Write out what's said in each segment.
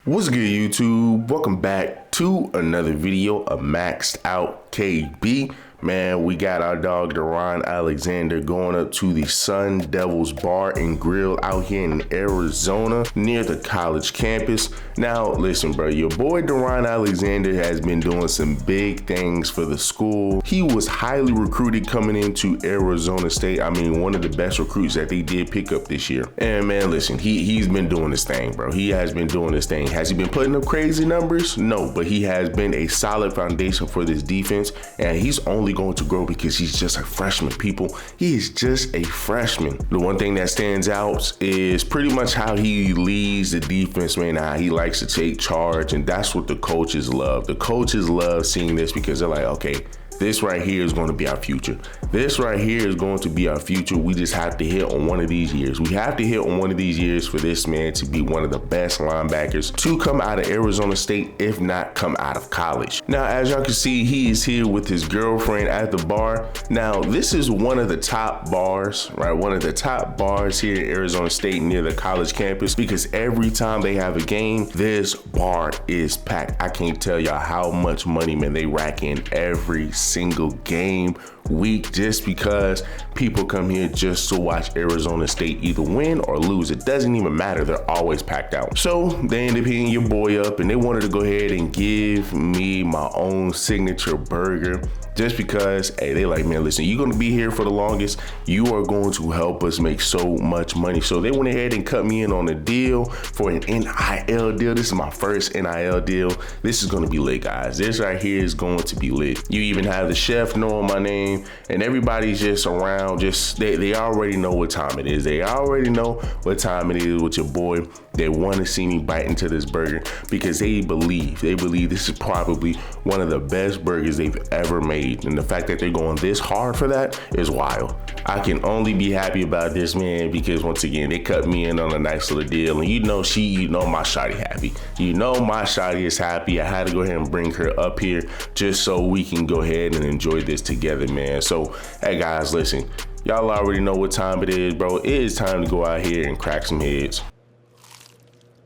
What's good, YouTube? Welcome back to another video of Maxed Out KB. Man, we got our dog Deron Alexander going up to the Sun Devils Bar and Grill out here in Arizona near the college campus. Now, listen, bro, your boy Deron Alexander has been doing some big things for the school. He was highly recruited coming into Arizona State. I mean, one of the best recruits that they did pick up this year. And man, listen, he's been doing this thing, bro. He has been doing this thing. Has he been putting up crazy numbers? No, but he has been a solid foundation for this defense, and he's only going to grow because he's just a freshman, people. He is just a freshman. The one thing that stands out is pretty much how he leads the defense, man, how he likes to take charge, and that's what the coaches love. The coaches love seeing this because they're like, okay, this right here is going to be our future. This right here is going to be our future. We just have to hit on one of these years. We have to hit on one of these years for this man to be one of the best linebackers to come out of Arizona State, if not come out of college. Now, as y'all can see, he is here with his girlfriend at the bar. Now, this is one of the top bars, right? One of the top bars here in Arizona State near the college campus, because every time they have a game, this bar is packed. I can't tell y'all how much money, man, they rack in every single game week just because people come here just to watch Arizona State either win or lose. It doesn't even matter. They're always packed out. So they ended up hitting your boy up and they wanted to go ahead and give me my own signature burger. Just because, hey, they like, man, listen, you're going to be here for the longest. You are going to help us make so much money. So they went ahead and cut me in on a deal for an NIL deal. This is my first NIL deal. This is going to be lit, guys. This right here is going to be lit. You even have the chef knowing my name, and everybody's just around. They already know what time it is. They already know what time it is with your boy. They want to see me bite into this burger because they believe this is probably one of the best burgers they've ever made. And the fact that they're going this hard for that is wild. I can only be happy about this, man, because once again, they cut me in on a nice little deal. And you know my shawty happy. You know my shawty is happy. I had to go ahead and bring her up here just so we can go ahead and enjoy this together, man. So, hey guys, listen, y'all already know what time it is, bro. It is time to go out here and crack some heads.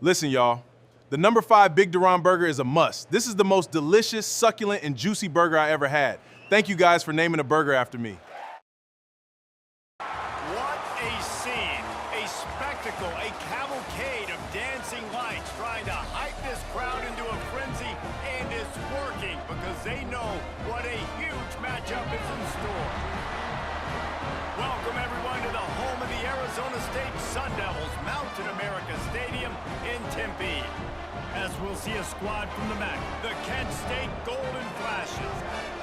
Listen, y'all, the number 5 Big Deron burger is a must. This is the most delicious, succulent, and juicy burger I ever had. Thank you guys for naming a burger after me. What a scene, a spectacle, a cavalcade of dancing lights trying to hype this crowd into a frenzy, and it's working because they know what a huge matchup is in store. Welcome everyone to the home of the Arizona State Sun Devils, Mountain America Stadium in Tempe. As we'll see a squad from the MAC, the Kent State Golden Flashes,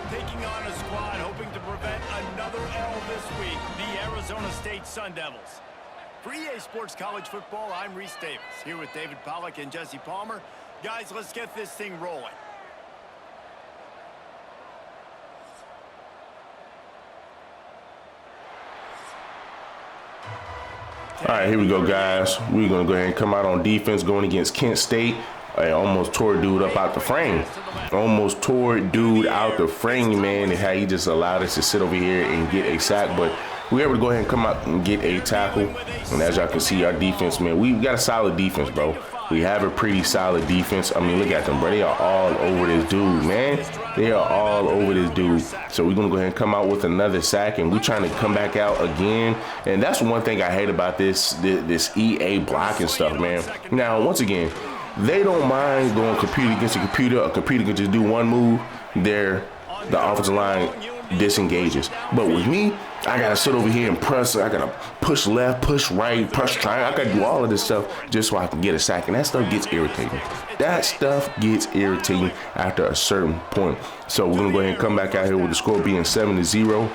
taking on a squad hoping to prevent another L this week, the Arizona State Sun Devils. For EA Sports College Football, I'm Reese Davis, here with David Pollack and Jesse Palmer. Guys, let's get this thing rolling. All right, here we go, guys. We're going to go ahead and come out on defense going against Kent State. I almost tore dude up out the frame. Almost tore dude out the frame, man, and how he just allowed us to sit over here and get a sack. But we were able to go ahead and come out and get a tackle. And as y'all can see, our defense, man, we've got a solid defense, bro. We have a pretty solid defense. I mean, look at them, bro. They are all over this dude, man. They are all over this dude. So we're going to go ahead and come out with another sack, and we're trying to come back out again. And that's one thing I hate about this EA blocking stuff, man. Now, once again, they don't mind going computer against a computer. A computer can just do one move. The offensive line disengages. But with me, I gotta sit over here and press. I gotta push left, push right, push triangle. I gotta do all of this stuff just so I can get a sack. And that stuff gets irritating. That stuff gets irritating after a certain point. So we're gonna go ahead and come back out here with the score being 7-0.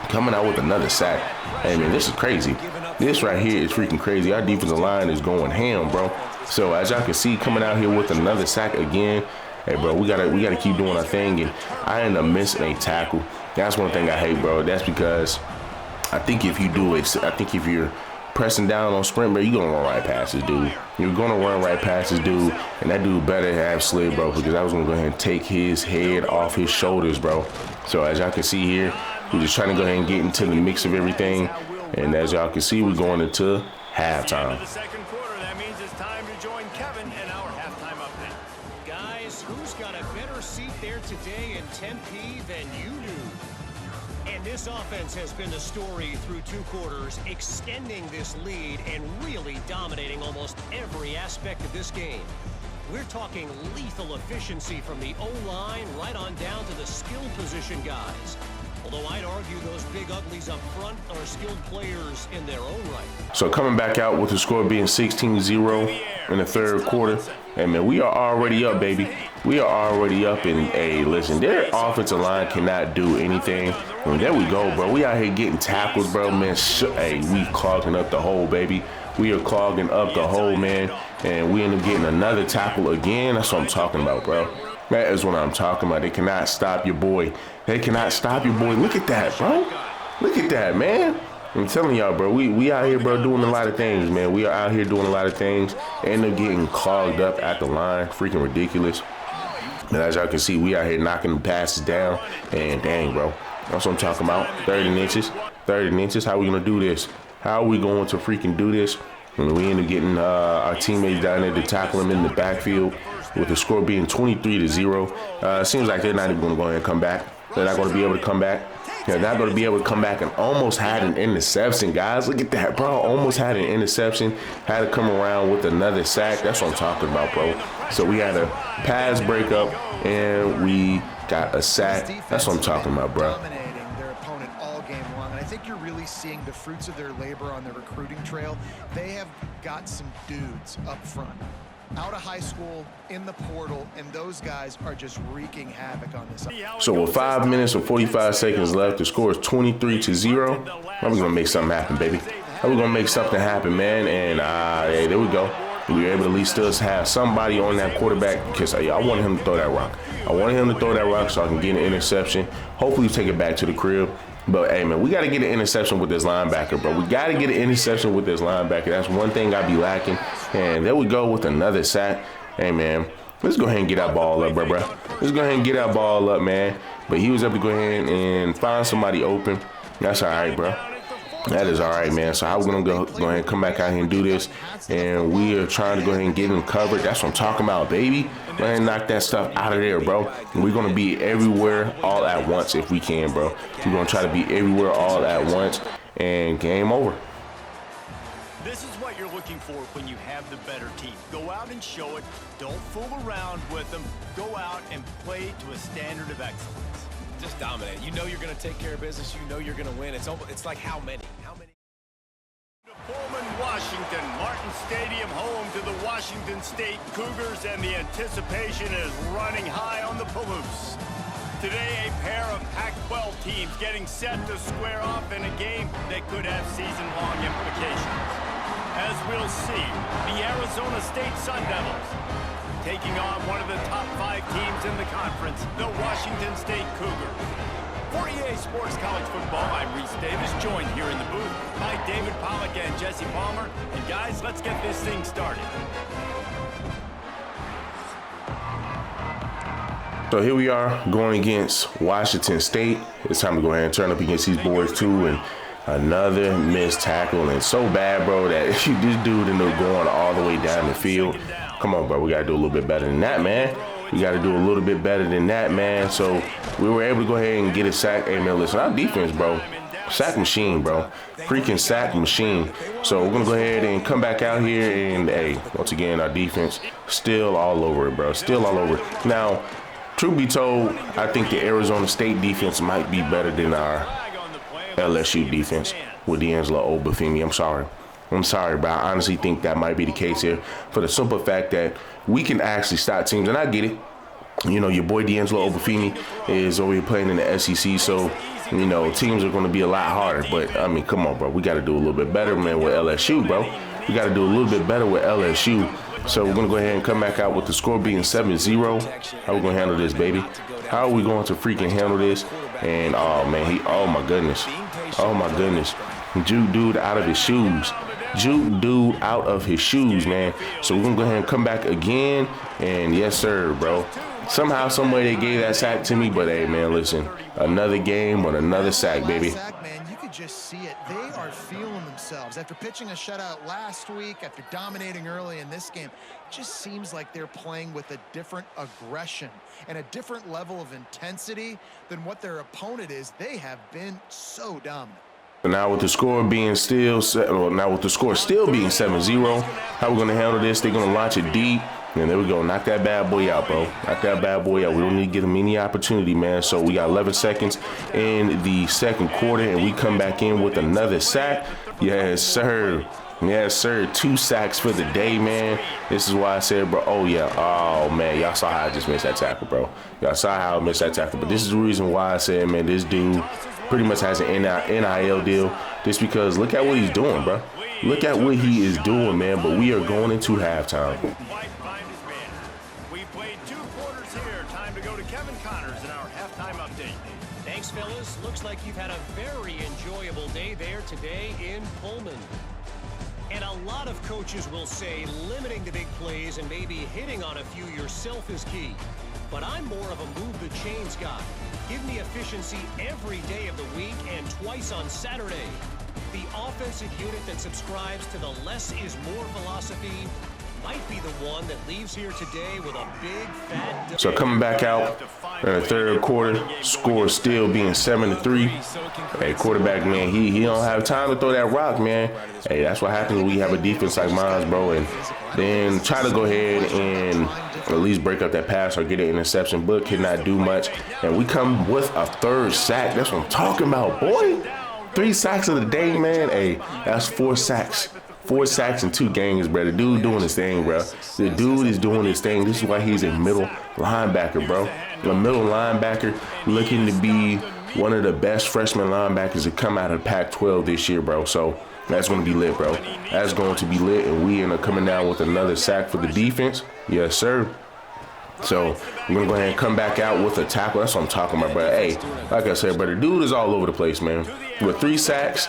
Coming out with another sack. Hey man, this is crazy. This right here is freaking crazy. Our defensive line is going ham, bro. So as y'all can see, coming out here with another sack again. Hey bro, we gotta keep doing our thing, and I end up missing a tackle. That's one thing I hate, bro. That's because I think if you do it, I think if you're pressing down on sprint, bro, you're gonna run right past this dude. You're gonna run right past this dude, and that dude better have slid, bro, because I was gonna go ahead and take his head off his shoulders, bro. So as y'all can see here, we're just trying to go ahead and get into the mix of everything. And as y'all can see, we're going into halftime. The second quarter, that means it's time to join Kevin in our halftime got a better seat there today in Tempe than you do. And this offense has been the story through 2 quarters, extending this lead and really dominating almost every aspect of this game. We're talking lethal efficiency from the O-line right on down to the skill position guys. Although I'd argue those big uglies up front are skilled players in their own right. So coming back out with the score being 16-0 in the 3rd quarter. Hey, man, we are already up, baby. We are already up, and, hey, listen, their offensive line cannot do anything. I mean, there we go, bro. We out here getting tackles, bro, man. Hey, we clogging up the hole, baby. We are clogging up the hole, man, and we end up getting another tackle again. That's what I'm talking about, bro. That is what I'm talking about. They cannot stop your boy. They cannot stop your boy. Look at that, bro. Look at that, man. I'm telling y'all, bro, we out here, bro, doing a lot of things, man. We are out here doing a lot of things. End up getting clogged up at the line. Freaking ridiculous. And as y'all can see, we out here knocking the passes down. And dang, bro. That's what I'm talking about. 30 inches. 30 inches. How we going to do this? How are we going to freaking do this? And we end up getting our teammates down there to tackle him in the backfield with the score being 23-0. Seems like they're not even going to go ahead and come back. They're not going to be able to come back. They're not going to be able to come back, and almost had an interception, guys. Look at that, bro. Almost had an interception. Had to come around with another sack. That's what I'm talking about, bro. So we had a pass breakup, and we got a sack. That's what I'm talking about, bro. Dominating their opponent all game long, and I think you're really seeing the fruits of their labor on the recruiting trail. They have got some dudes up front, out of high school, in the portal, and those guys are just wreaking havoc on this. So with 5 minutes and 45 seconds left, the score is 23-0. How we gonna make something happen, baby? How we gonna make something happen, man? And hey, there we go. We were able to at least still have somebody on that quarterback because hey, I wanted him to throw that rock. I wanted him to throw that rock so I can get an interception. Hopefully take it back to the crib. But, hey, man, we got to get an interception with this linebacker, bro. We got to get an interception with this linebacker. That's one thing I be lacking. And there we go with another sack. Hey, man, let's go ahead and get that ball up, bro. Let's go ahead and get that ball up, man. But he was able to go ahead and find somebody open. That's all right, bro. That is all right, man. So how we're going to go ahead and come back out here and do this. And we are trying to go ahead and get him covered. That's what I'm talking about, baby. Go ahead and knock that stuff out of there, bro. And we're going to be everywhere all at once if we can, bro. We're going to try to be everywhere all at once. And game over. This is what you're looking for when you have the better team. Go out and show it. Don't fool around with them. Go out and play to a standard of excellence. Just dominate. You know you're going to take care of business. You know you're going to win. It's like how many? Pullman, Washington, Martin Stadium, home to the Washington State Cougars, and the anticipation is running high on the Palouse. Today, a pair of Pac-12 teams getting set to square off in a game that could have season-long implications. As we'll see, the Arizona State Sun Devils taking on one of the top 5 teams in the conference, the Washington State Cougars. For EA Sports College Football, I'm Reese Davis, joined here in the booth by David Pollack and Jesse Palmer. And guys, let's get this thing started. So here we are going against Washington State. It's time to go ahead and turn up against these boys too. And another missed tackle. And so bad, bro, that this dude ended up going all the way down the field. Come on, bro. We got to do a little bit better than that, man. We got to do a little bit better than that, man. So we were able to go ahead and get a sack. Hey, man, listen, our defense, bro, sack machine, bro. Freaking sack machine. So we're going to go ahead and come back out here. And, hey, once again, our defense still all over it, bro. Still all over it. Now, truth be told, I think the Arizona State defense might be better than our LSU defense with D'Angelo Obafemi. I'm sorry, but I honestly think that might be the case here for the simple fact that we can actually stop teams. And I get it. You know, your boy D'Angelo Obafemi is over here playing in the SEC, so, you know, teams are going to be a lot harder. But, I mean, come on, bro. We got to do a little bit better, man, with LSU, bro. We got to do a little bit better with LSU. So we're going to go ahead and come back out with the score being 7-0. How are we going to handle this, baby? How are we going to freaking handle this? And, oh, man, oh, my goodness. Oh, my goodness. Juke dude out of his shoes. Juke dude out of his shoes, man. So we're going to go ahead and come back again. And, yes, sir, bro. Somehow, some way they gave that sack to me. But, hey, man, listen. Another game with another sack, baby. just see it. They are feeling themselves. After pitching a shutout last week, after dominating early in this game, it just seems like they're playing with a different aggression and a different level of intensity than what their opponent is. They have been so dominant. Now with the score being still 7-0, how we're gonna handle this? They're gonna launch it deep, and there we go. Knock that bad boy out, bro. Knock that bad boy out. We don't need to give them any opportunity, man. So we got 11 seconds in the second quarter, and we come back in with another sack. Yes, sir. Yes, sir. 2 sacks for the day, man. This is why I said, bro. Oh yeah. Oh man, y'all saw how I just missed that tackle, bro. Y'all saw how I missed that tackle. But this is the reason why I said, man, this dude pretty much has an NIL deal. Just because look at what he's doing, bro. Look at what he is doing, man. But we are going into halftime. We played 2 quarters here. Time to go to Kevin Connors in our halftime update. Thanks, fellas. Looks like you've had a very enjoyable day there today in Pullman. And a lot of coaches will say limiting the big plays and maybe hitting on a few yourself is key. But I'm more of a move the chains guy. Give me efficiency every day of the week and twice on Saturday. The offensive unit that subscribes to the less is more philosophy might be the one that leaves here today with a big fat. So coming back out in the third quarter, score still being 7-3. Hey, quarterback, man, he don't have time to throw that rock, man. Hey, that's what happens when we have a defense like mine, bro. And then try to go ahead and at least break up that pass or get an interception, but cannot do much. And we come with a 3rd sack. That's what I'm talking about, boy. 3 sacks of the day, man. Hey, that's 4 sacks. 4 sacks in 2 games, bro. The dude doing his thing, bro. The dude is doing his thing. This is why he's a middle linebacker, bro. A middle linebacker looking to be one of the best freshman linebackers to come out of Pac-12 this year, bro. So that's going to be lit, bro. That's going to be lit, and we end up coming down with another sack for the defense. Yes, sir. So we're going to go ahead and come back out with a tackle. That's what I'm talking about, bro. Hey, like I said, bro, the dude is all over the place, man. With 3 sacks,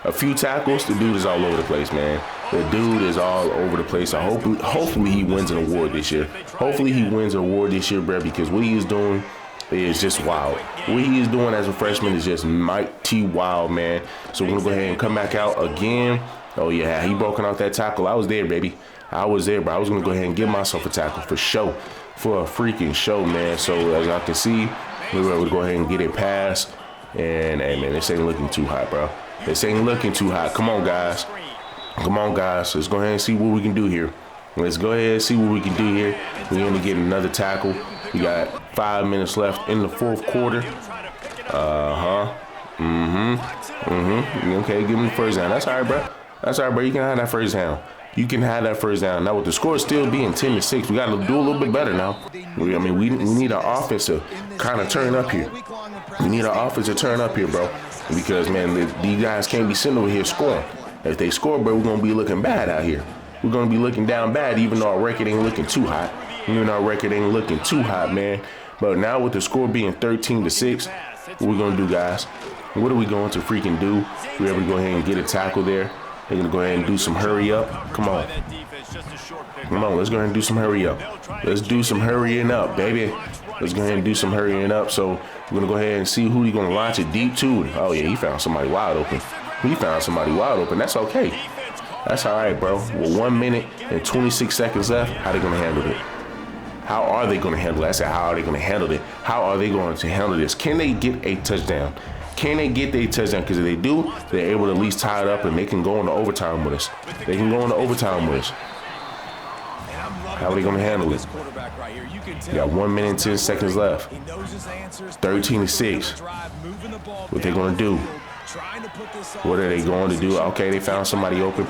a few tackles, the dude is all over the place, man. The dude is all over the place. So hopefully he wins an award this year. Hopefully he wins an award this year, bro, because what he is doing is just wild. What he is doing as a freshman is just mighty wild, man. So we're going to go ahead and come back out again. Oh, yeah, he broken out that tackle. I was there, baby. I was there, bro. I was going to go ahead and give myself a tackle for show. For a freaking show, man. So as y'all can see, we're able to go ahead and get it past. And, hey, man, this ain't looking too hot, bro. This ain't looking too hot. Come on, guys. Come on, guys. Let's go ahead and see what we can do here. Let's go ahead and see what we can do here. We end up getting another tackle. We got 5 minutes left in the 4th quarter. Okay, give me the 1st down. That's all right, bro. That's all right, bro. You can have that 1st down. You can have that 1st down. Now, with the score still being 10-6, we got to do a little bit better now. We need our offense to kind of turn up here. We need our offense to turn up here, bro. Because, man, these guys can't be sitting over here scoring. If they score, bro, we're going to be looking bad out here. We're going to be looking down bad, even though our record ain't looking too hot. Even our record ain't looking too hot, man. But now with the score being 13-6, what we going to do, guys? What are we going to freaking do? We're able to go ahead and get a tackle there. They're going to go ahead and do some hurry up. Come on. Come on, let's go ahead and do some hurry up. Let's do some hurrying up, baby. Let's go ahead and do some hurrying up. So we're going to go ahead and see who he's going to launch it deep to. Oh, yeah, he found somebody wide open. He found somebody wide open. That's okay. That's all right, bro. With 1 minute and 26 seconds left, how are they going to handle it? How are they going to handle it? I said, how are they going to handle it? How are they going to handle this? Can they get a touchdown? Can they get their touchdown? Because if they do, they're able to at least tie it up, and they can go into overtime with us. They can go into overtime with us. How are they going to handle it? You got 1 minute and 10 seconds left. 13-6. What they going to do? What are they going to do? Okay, they found somebody open.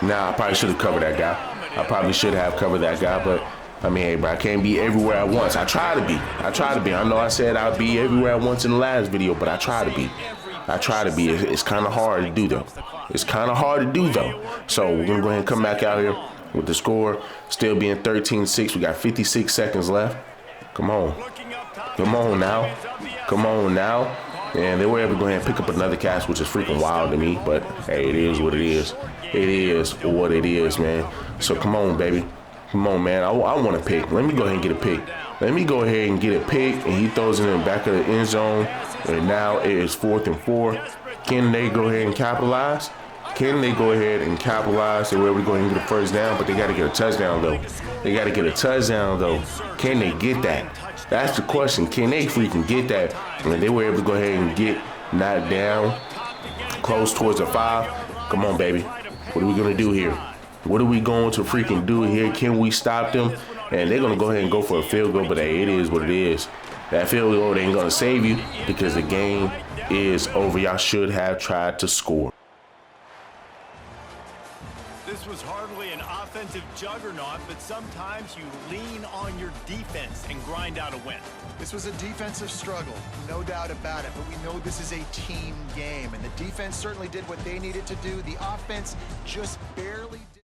Nah, I probably should have covered that guy. I probably should have covered that guy, but I mean, hey, bro, I can't be everywhere at once. I try to be. I try to be. I know I said I'd be everywhere at once in the last video, but I try to be. I try to be. It's kind of hard to do, though. It's kind of hard to do, though. So we're going to go ahead and come back out here with the score still being 13-6. We got 56 seconds left. Come on. Come on now. Come on now. And they were able to go ahead and pick up another catch, which is freaking wild to me. But, hey, it is what it is. It is what it is, man. So come on, baby. Come on, man. I want a pick. Let me go ahead and get a pick. Let me go ahead and get a pick. And he throws it in the back of the end zone. And now it is 4th and 4. Can they go ahead and capitalize? Can they go ahead and capitalize? They were able to go ahead and get a first down, but they got to get a touchdown, though. They got to get a touchdown, though. Can they get that? That's the question. Can they freaking get that? And they were able to go ahead and get knocked down close towards the 5. Come on, baby. What are we going to do here? What are we going to freaking do here? Can we stop them? And they're going to go ahead and go for a field goal, but hey, it is what it is. That field goal ain't going to save you because the game is over. Y'all should have tried to score. This was hardly an offensive juggernaut, but sometimes you lean on your defense and grind out a win. This was a defensive struggle, no doubt about it, but we know this is a team game, and the defense certainly did what they needed to do. The offense just barely did.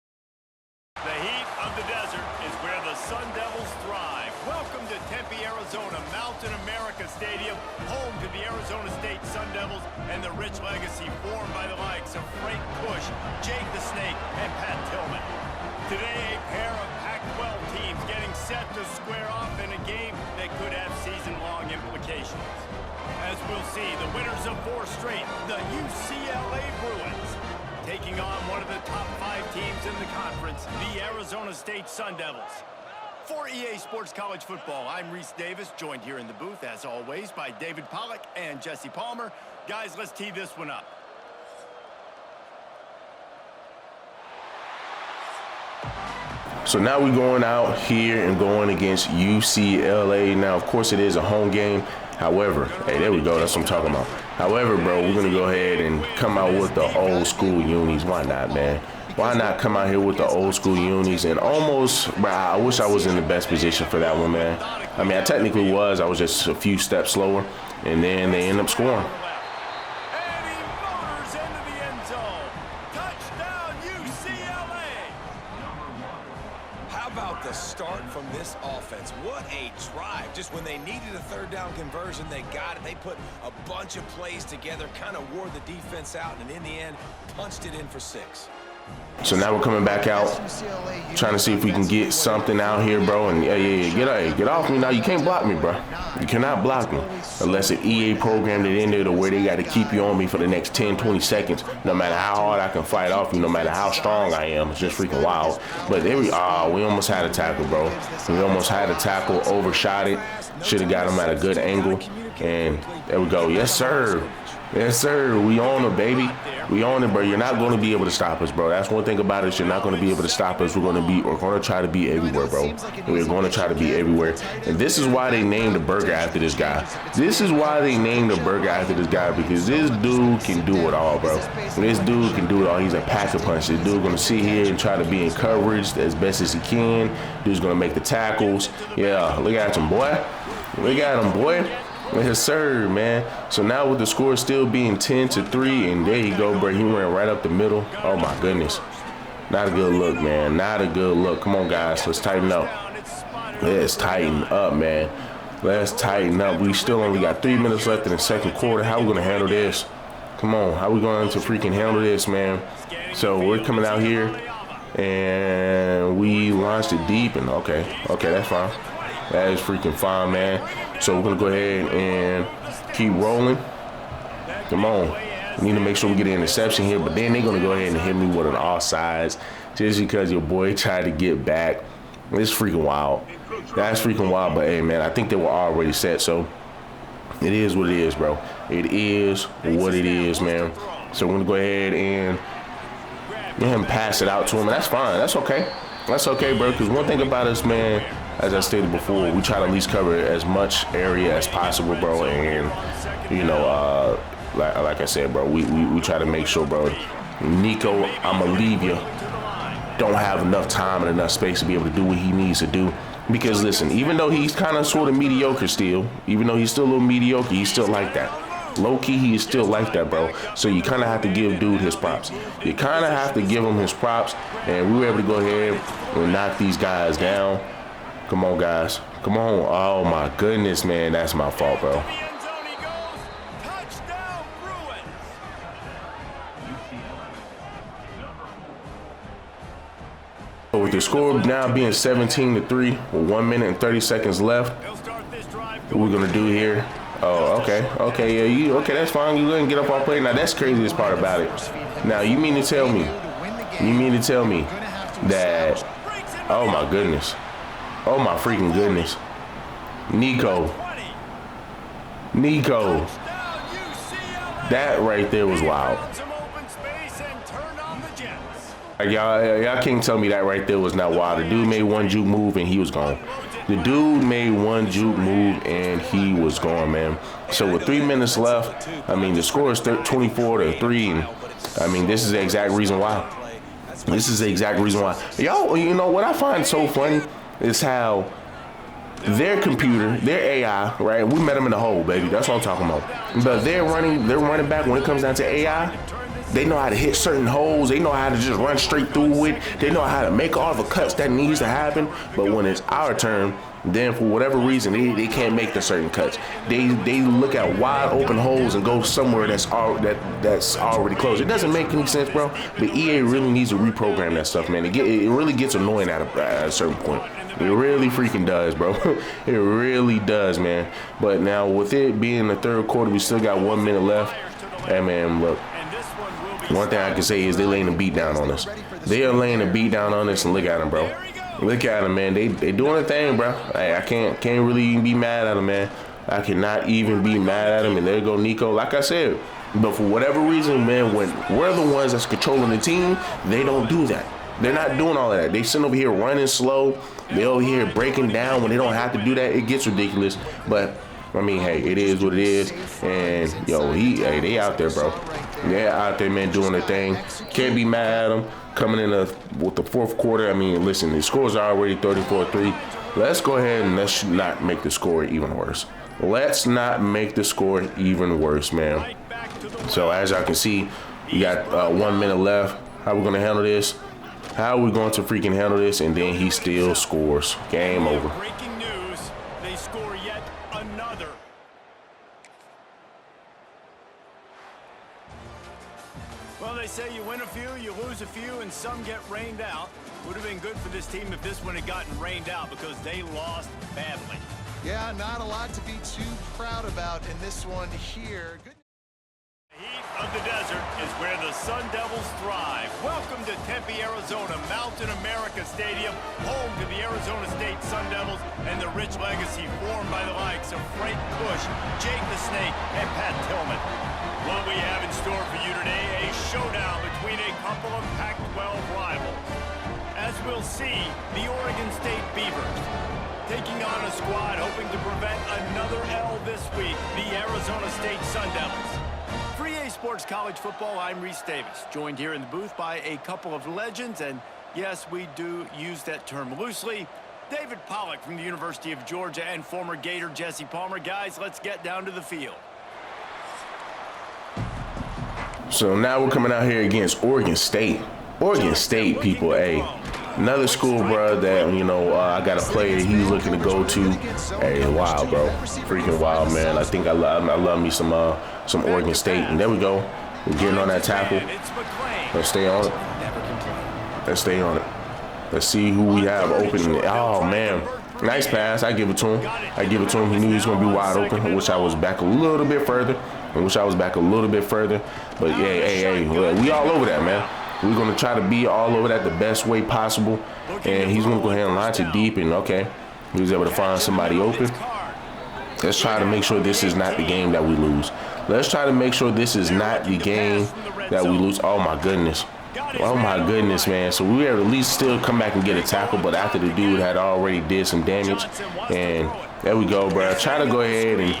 The heat of the desert is where the Sun Devils thrive. Welcome to Tempe, Arizona, Mountain America Stadium, home to the Arizona State Sun Devils and the rich legacy formed by the likes of Frank Bush, Jake the Snake, and Pat Tillman. Today, a pair of Pac-12 teams getting set to square off in a game that could have season-long implications. As we'll see, the winners of 4 straight, the UCLA Bruins, taking on one of the top 5 teams in the conference, the Arizona State Sun Devils. For EA Sports College Football, I'm Reese Davis, joined here in the booth, as always, by David Pollack and Jesse Palmer. Guys, let's tee this one up. So now we're going out here and going against UCLA. Now, of course, it is a home game. However, hey, there we go. That's what I'm talking about. However, bro, we're going to go ahead and come out with the old school unis. Why not, man? Why not come out here with the old school unis? And almost, bro, I wish I was in the best position for that one, man. I mean, I technically was. I was just a few steps slower. And then they end up scoring. And he motors into the end zone. Touchdown, UCLA. How about the start from this offense? What a drive. Just when they needed a 3rd down conversion, they got it. They put a bunch of plays together, kind of wore the defense out, and in the end, punched it in for 6. So now we're coming back out, trying to see if we can get something out here, bro. And get off me now. You can't block me, bro. You cannot block me unless an EA programmed it in there to where they got to keep you on me for the next 10, 20 seconds. No matter how hard I can fight off you, no matter how strong I am, it's just freaking wild. But there we almost had a tackle, bro. We almost had a tackle, overshot it. Should have got him at a good angle. And there we go. Yes, sir. Yes, sir. We on it, baby. We on it, bro. You're not going to be able to stop us, bro. That's one thing about it. You're not going to be able to stop us. We're going to try to be everywhere, bro. We're going to try to be everywhere. And this is why they named the burger after this guy. This is why they named the burger after this guy, because this dude can do it all, bro. This dude can do it all. He's a pack-a-punch. This dude going to sit here and try to be in coverage as best as he can. Dude's going to make the tackles. Yeah, look at him, boy. Look at him, boy. Yes, sir, man. So now with the score still being 10-3, and there you go, bro. He went right up the middle. Oh, my goodness. Not a good look, man. Not a good look. Come on, guys. Let's tighten up. Let's tighten up, man. Let's tighten up. We still only got 3 minutes left in the 2nd quarter. How are we going to handle this? Come on. How are we going to freaking handle this, man? So we're coming out here, and we launched it deep, and okay, that's fine. That is freaking fine, man. So we're going to go ahead and keep rolling. Come on. We need to make sure we get an interception here, but then they're going to go ahead and hit me with an offsides just because your boy tried to get back. It's freaking wild. That's freaking wild, but hey, man, I think they were already set, so it is what it is, bro. It is what it is, man. So we're going to go ahead and pass it out to him, and that's fine. That's okay. That's okay, bro, because one thing about us, man, as I stated before, we try to at least cover as much area as possible, bro. And, you know, like I said, bro, we try to make sure, bro, Nico, I'm going to leave you, don't have enough time and enough space to be able to do what he needs to do. Because, listen, even though he's kind of sort of mediocre still, even though he's still a little mediocre, he's still like that. Low-key, he is still like that, bro. So you kind of have to give dude his props. You kind of have to give him his props. And we were able to go ahead and knock these guys down. Come on, guys. Come on. Oh, my goodness, man. That's my fault, bro. So with the score now being 17-3 with 1 minute and 30 seconds left, what we're going to do here, Oh, okay, yeah, okay, that's fine. You didn't get up on play. Now that's craziest part about it. Now you mean to tell me that? Oh my goodness, oh my freaking goodness, Nico, that right there was wild. Y'all can't tell me that right there was not wild. The dude made one juke move and he was gone. The dude made one juke move and he was gone, man. So with 3 minutes left, I mean, the score is 24-3, and I mean, this is the exact reason why. Y'all, you know what I find so funny is how their computer, their AI, right? We met them in the hole, baby. That's what I'm talking about. But they're running back when it comes down to AI. They know how to hit certain holes. They know how to just run straight through it. They know how to make all the cuts that needs to happen. But when it's our turn, then for whatever reason, they can't make the certain cuts. They look at wide open holes and go somewhere that's already closed. It doesn't make any sense, bro. But EA really needs to reprogram that stuff, man. It really gets annoying at a certain point. It really freaking does, bro. It really does, man. But now with it being the third quarter, we still got 1 minute left. Hey, man, look. One thing I can say is they're laying a beat down on us. They are laying a beat down on us, and look at them, bro. Look at them, man. They doing a thing, bro. Hey, I can't really even be mad at them, man. I cannot even be mad at them. And there go Nico. Like I said, but for whatever reason, man, when we're the ones that's controlling the team, they don't do that. They're not doing all of that. They sit over here running slow. They over here breaking down when they don't have to do that. It gets ridiculous. But I mean, hey, it is what it is. And yo, they out there, bro. They're out there, man, doing their thing. Can't be mad at them. Coming in with the fourth quarter, I mean, listen, the scores are already 34-3. Let's go ahead and let's not make the score even worse. Let's not make the score even worse, man. So as y'all can see, we got 1 minute left. How we gonna handle this? How are we going to freaking handle this? And then he still scores. Game over. Breaking news, they score yet another. Well, they say you win a few, you lose a few, and some get rained out. Would have been good for this team if this one had gotten rained out because they lost badly. Yeah, not a lot to be too proud about in this one here. Good. The heat of the desert is where the Sun Devils thrive. Welcome to Tempe, Arizona, Mountain America Stadium, home to the Arizona State Sun Devils and the rich legacy formed by the likes of Frank Bush, Jake the Snake, and Pat Tillman. What we have in store for you today, a showdown between a couple of Pac-12 rivals. As we'll see, the Oregon State Beavers taking on a squad hoping to prevent another L this week, the Arizona State Sun Devils. For EA Sports College Football, I'm Reese Davis, joined here in the booth by a couple of legends, and yes, we do use that term loosely. David Pollack from the University of Georgia and former Gator Jesse Palmer. Guys, let's get down to the field. So now we're coming out here against Oregon State. Oregon State, people, hey. Another school, bro, that, you know, I got a player he's looking to go to. Hey, wild, bro. Freaking wild, man. I think I love me some Oregon State. And there we go. We're getting on that tackle. Let's stay on it. Let's stay on it. Let's see who we have open. Oh, man. Nice pass. I give it to him. He knew he was going to be wide open. I wish I was back a little bit further. But, yeah, hey, we all over that, man. We're going to try to be all over that the best way possible. And he's going to go ahead and launch it deep. And, okay, he was able to find somebody open. Let's try to make sure this is not the game that we lose. Oh, my goodness. Oh, my goodness, man. So we were able to at least still come back and get a tackle. But after the dude had already did some damage. And there we go, bro. Try to go ahead and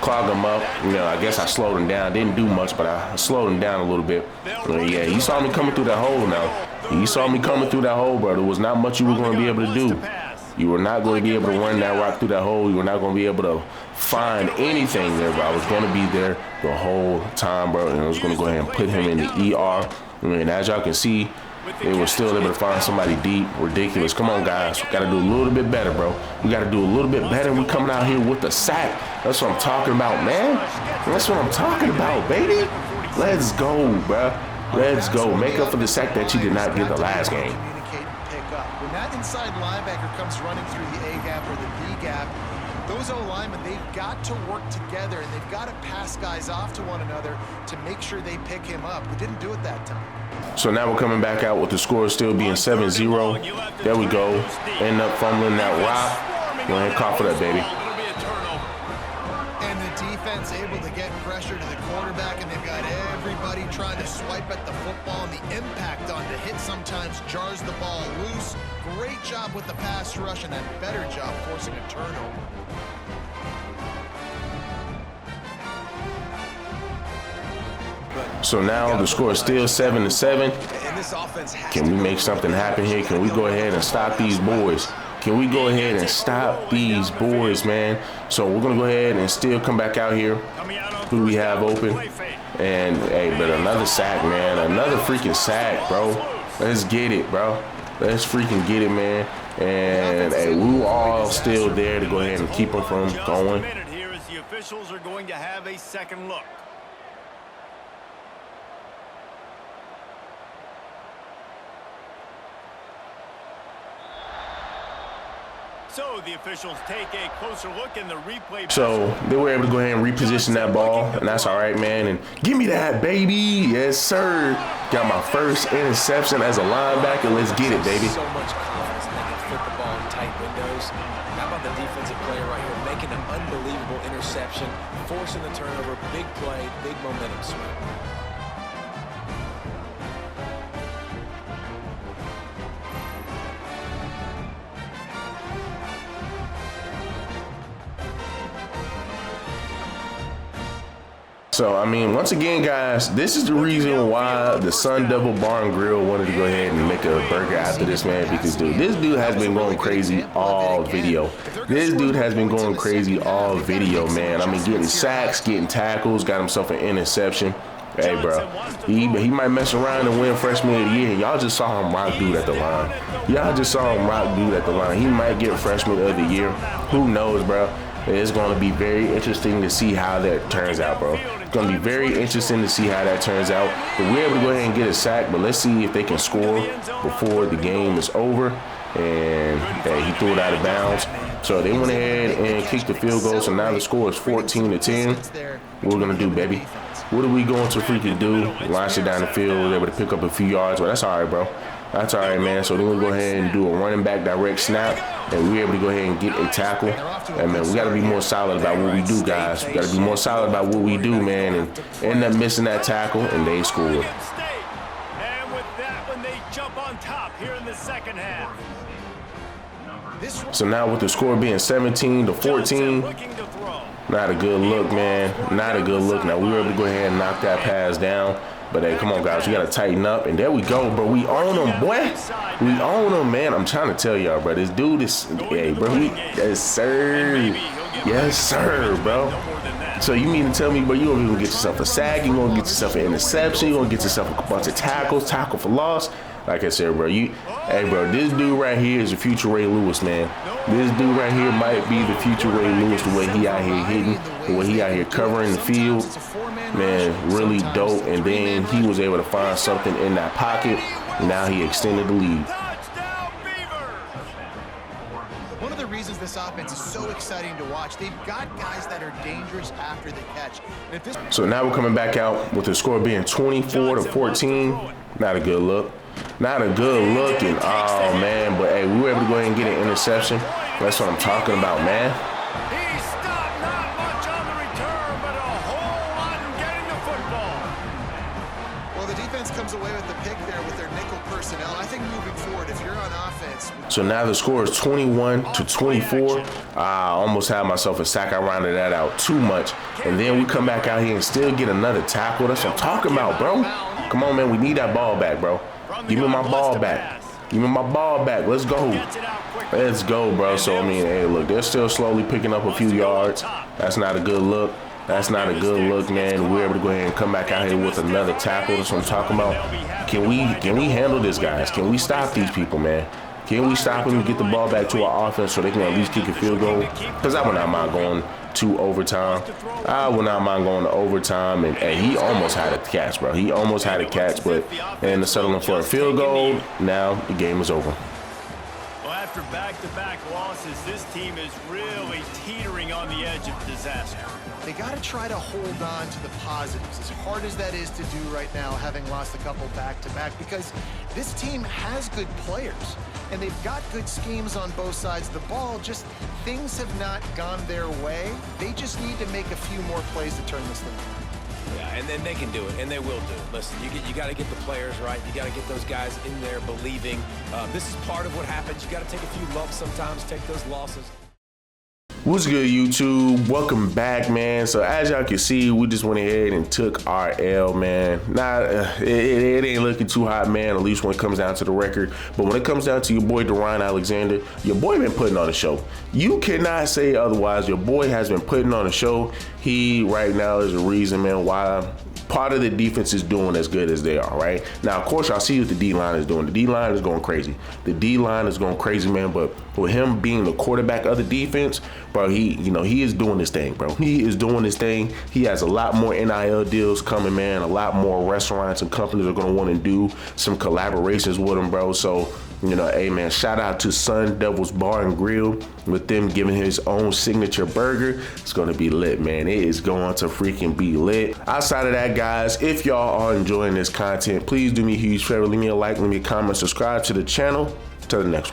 clog him up. You know, I guess I slowed him down. Didn't do much, but I slowed him down a little bit. Yeah, he saw me coming through that hole now. Bro. There was not much you were going to be able to do. You were not going to be able to run that rock through that hole. You were not going to be able to find anything there, bro. I was going to be there the whole time, bro, and I was going to go ahead and put him in the ER. And as y'all can see, they were still able to find somebody deep. Ridiculous. Come on, guys. We got to do a little bit better, bro. We got to do a little bit better. We coming out here with the sack. That's what I'm talking about, man. That's what I'm talking about, baby. Let's go, bro. Let's go. Make up for the sack that you did not get the last game. When that inside linebacker comes running through the A gap or the B gap, those O-linemen, they've got to work together, and they've got to pass guys off to one another to make sure they pick him up. They didn't do it that time. So now we're coming back out with the score still being 7-0. There we go. End up fumbling that rock. Go ahead and cough it up, baby. And the defense able to get pressure to the quarterback, and they've got everybody trying to swipe at the football, and the impact on the hit sometimes jars the ball loose. Great job with the pass rush, and a better job forcing a turnover. So now the score is still 7-7. Can we make something happen here? Can we go ahead and stop these boys? Can we go ahead and stop these boys, man? So we're going to go ahead and still come back out here. Who do we have open? And, hey, but another sack, man. Another freaking sack, bro. Let's get it, bro. Let's freaking get it, man. And, hey, we were all still there to go ahead and keep them from going. Here as the officials are going to have a second look. So the officials take a closer look in the replay. So they were able to go ahead and reposition that ball, and that's all right, man. And give me that, baby. Yes, sir. Got my first interception as a linebacker. Let's get it, baby. So much confidence that they can fit the ball in tight windows. How about the defensive player right here making an unbelievable interception, forcing the turnover, big play, big momentum swing. So, I mean, once again, guys, this is the reason why the Sun Devil Bar and Grill wanted to go ahead and make a burger after this, man, because, dude, this dude has been going crazy all video. This dude has been going crazy all video, man. I mean, getting sacks, getting tackles, got himself an interception. Hey, bro, he might mess around and win Freshman of the Year. Y'all just saw him rock dude at the line. Y'all just saw him rock dude at the line. He might get Freshman of the Year. Who knows, bro? It's going to be very interesting to see how that turns out, bro. It's going to be very interesting to see how that turns out. But we're able to go ahead and get a sack, but let's see if they can score before the game is over. And hey, he threw it out of bounds. So they went ahead and kicked the field goal. So now the score is 14-10. What we're going to do, baby? What are we going to freaking do? Launch it down the field. We're able to pick up a few yards. Well, that's all right, bro. That's all right, man. So then we'll go ahead and do a running back direct snap, and we're able to go ahead and get a tackle. And, man, we got to be more solid about what we do, guys. We got to be more solid about what we do, man, and end up missing that tackle, and they scored. And with that one, they jump on top here in the second half. So now with the score being 17-14, not a good look, man. Not a good look. Now we were able to go ahead and knock that pass down. But, hey, come on, guys. We got to tighten up. And there we go, bro. We own them, boy. We own them, man. I'm trying to tell y'all, bro. This dude is, hey, bro. Yes, sir. Yes, sir, bro. So you mean to tell me, bro, you're going to get yourself a sack. You're going to get yourself an interception. You're going to get yourself a bunch of tackles, tackle for loss. Like I said, bro, hey, bro, this dude right here is a future Ray Lewis, man. This dude right here might be the future Ray Lewis, the way he out here hitting, the way he out here covering the field. Man, really dope. And then he was able to find something in that pocket. Now he extended the lead. One of the reasons this offense is so exciting to watch, they've got guys that are dangerous after the catch. And if this So now we're coming back out with the score being 24-14. Not a good look. Not a good look. And, oh, man. But, hey, we were able to go ahead and get an interception. That's what I'm talking about, man. He stopped not much on the return, but a whole lot in getting the football. Well, the defense comes away with the pick there with their nickel personnel. I think moving forward, if you're on offense. So now the score is 21-24. I almost had myself a sack. I rounded that out too much. And then we come back out here and still get another tackle. That's what I'm talking about, bro. Come on, man. We need that ball back, bro. Give me my ball back. Give me my ball back. Let's go. Let's go, bro. So, I mean, hey, look, they're still slowly picking up a few yards. That's not a good look. That's not a good look, man. We're able to go ahead and come back out here with another tackle. That's what I'm talking about. Can we handle this, guys? Can we stop these people, man? Can we stop them and get the ball back to our offense so they can at least kick a field goal? Because I would not mind going to overtime. I would not mind going to overtime. And he almost had a catch, bro. He almost had a catch, but and the settling for a field goal. Now the game is over. After back-to-back losses, this team is really teetering on the edge of disaster. They got to try to hold on to the positives, as hard as that is to do right now, having lost a couple back-to-back, because this team has good players, and they've got good schemes on both sides of the ball. Just things have not gone their way. They just need to make a few more plays to turn this thing around. Yeah, and then they can do it, and they will do it. Listen, you got to get the players right. You got to get those guys in there believing. This is part of what happens. You got to take a few lumps sometimes, take those losses. What's good, YouTube? Welcome back, man. So as y'all can see, we just went ahead and took our L, man. It ain't looking too hot, man, at least when it comes down to the record. But when it comes down to your boy, Deron Alexander, your boy been putting on a show. You cannot say otherwise. Your boy has been putting on a show. He right now is the reason, man, why part of the defense is doing as good as they are, right? Now, of course, y'all see what the D-line is doing. The D-line is going crazy. The D-line is going crazy, man, but with him being the quarterback of the defense, bro, he is doing this thing, bro. He is doing this thing. He has a lot more NIL deals coming, man. A lot more restaurants and companies are going to want to do some collaborations with him, bro. So, hey, man, shout out to Sun Devils Bar and Grill with them giving his own signature burger. It's going to be lit, man. It is going to freaking be lit. Outside of that, guys, if y'all are enjoying this content, please do me a huge favor. Leave me a like, leave me a comment, subscribe to the channel. Till the next one.